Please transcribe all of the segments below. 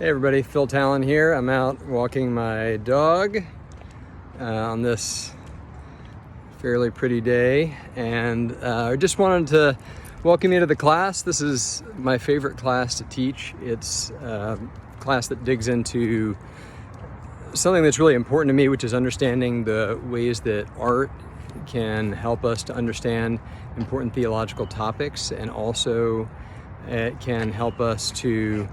Hey everybody, Phil Talon here. I'm out walking my dog on this fairly pretty day, and I just wanted to welcome you to the class. This is my favorite class to teach. It's a class that digs into something that's really important to me, which is understanding the ways that art can help us to understand important theological topics, and also it can help us to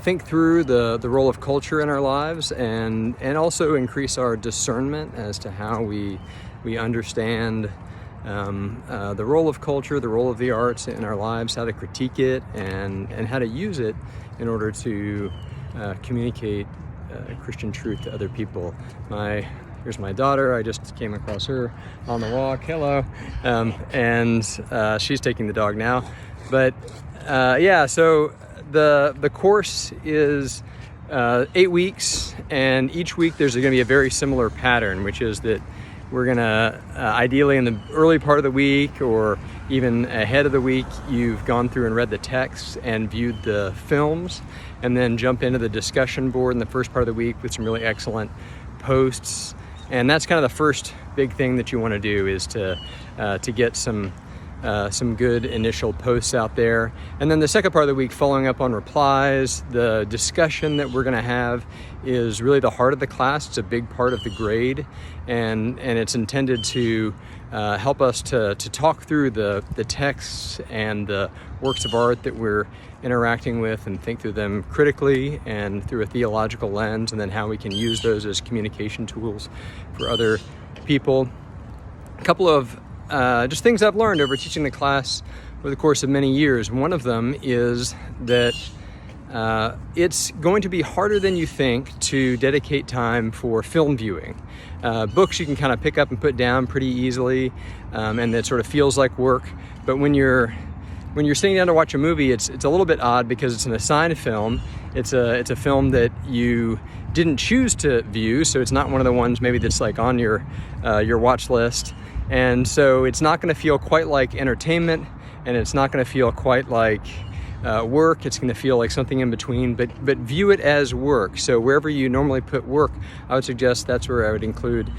think through the role of culture in our lives, and also increase our discernment as to how we understand the role of culture, the role of the arts in our lives, how to critique it, and how to use it in order to communicate Christian truth to other people. Here's my daughter. I just came across her on the walk. Hello. And she's taking the dog now. But so the course is 8 weeks, and each week there's going to be a very similar pattern, which is that we're going to ideally in the early part of the week or even ahead of the week, you've gone through and read the text and viewed the films, and then jump into the discussion board in the first part of the week with some really excellent posts. And that's kind of the first big thing that you want to do, is to get some good initial posts out there. And then the second part of the week, following up on replies. The discussion that we're going to have is really the heart of the class. It's a big part of the grade, and it's intended to help us to talk through the texts and the works of art that we're interacting with, and think through them critically and through a theological lens, and then how we can use those as communication tools for other people. A couple of just things I've learned over teaching the class over the course of many years. One of them is that it's going to be harder than you think to dedicate time for film viewing. Books you can kind of pick up and put down pretty easily, and it sort of feels like work. But when you're sitting down to watch a movie, it's a little bit odd, because it's an assigned film. It's a film that you didn't choose to view, so it's not one of the ones maybe that's like on your watch list. And so it's not going to feel quite like entertainment, and it's not going to feel quite like work. It's going to feel like something in between, but view it as work. So wherever you normally put work, I would suggest that's where I would include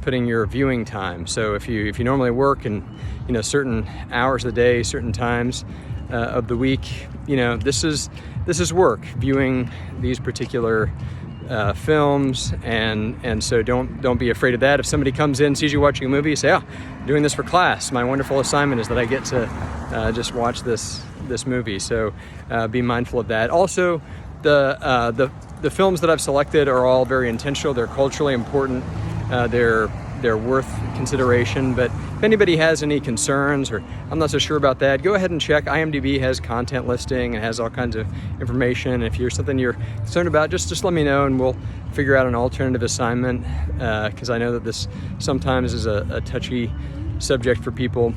putting your viewing time. So if you normally work in certain hours of the day, certain times of the week, this is work, viewing these particular films, and so don't be afraid of that. If somebody comes in, sees you watching a movie, you say, I'm doing this for class. My wonderful assignment is that I get to just watch this movie. So be mindful of that. Also, the films that I've selected are all very intentional. They're culturally important. They're worth consideration. But if anybody has any concerns, or I'm not so sure about that, go ahead and check. IMDb has content listing and has all kinds of information. If there's something you're concerned about, just let me know, and we'll figure out an alternative assignment, because I know that this sometimes is a touchy subject for people.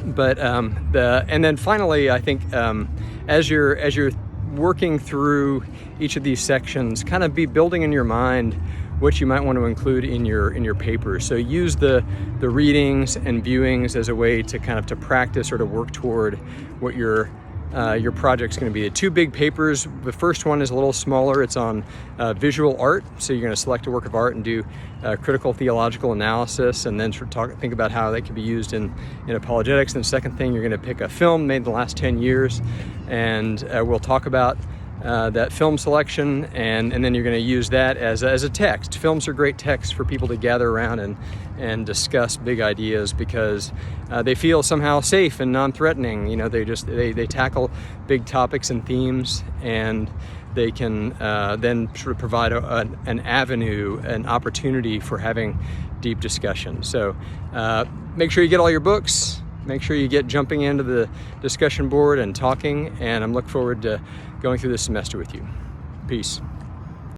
But and then finally, I think as you're working through each of these sections, kind of be building in your mind what you might want to include in your paper. So use the readings and viewings as a way to kind of to practice or to work toward what your project's going to be. The two big papers. The first one is a little smaller. It's on visual art. So you're going to select a work of art and do critical theological analysis, and then think about how that could be used in apologetics. And the second thing, you're going to pick a film made in the last 10 years, and we'll talk about that film selection, and then you're going to use that as a text. Films are great texts for people to gather around and discuss big ideas, because they feel somehow safe and non-threatening. They tackle big topics and themes, and they can then sort of provide an avenue, an opportunity for having deep discussion. So make sure you get all your books. Make sure you get jumping into the discussion board and talking, and I'm looking forward to going through this semester with you. Peace.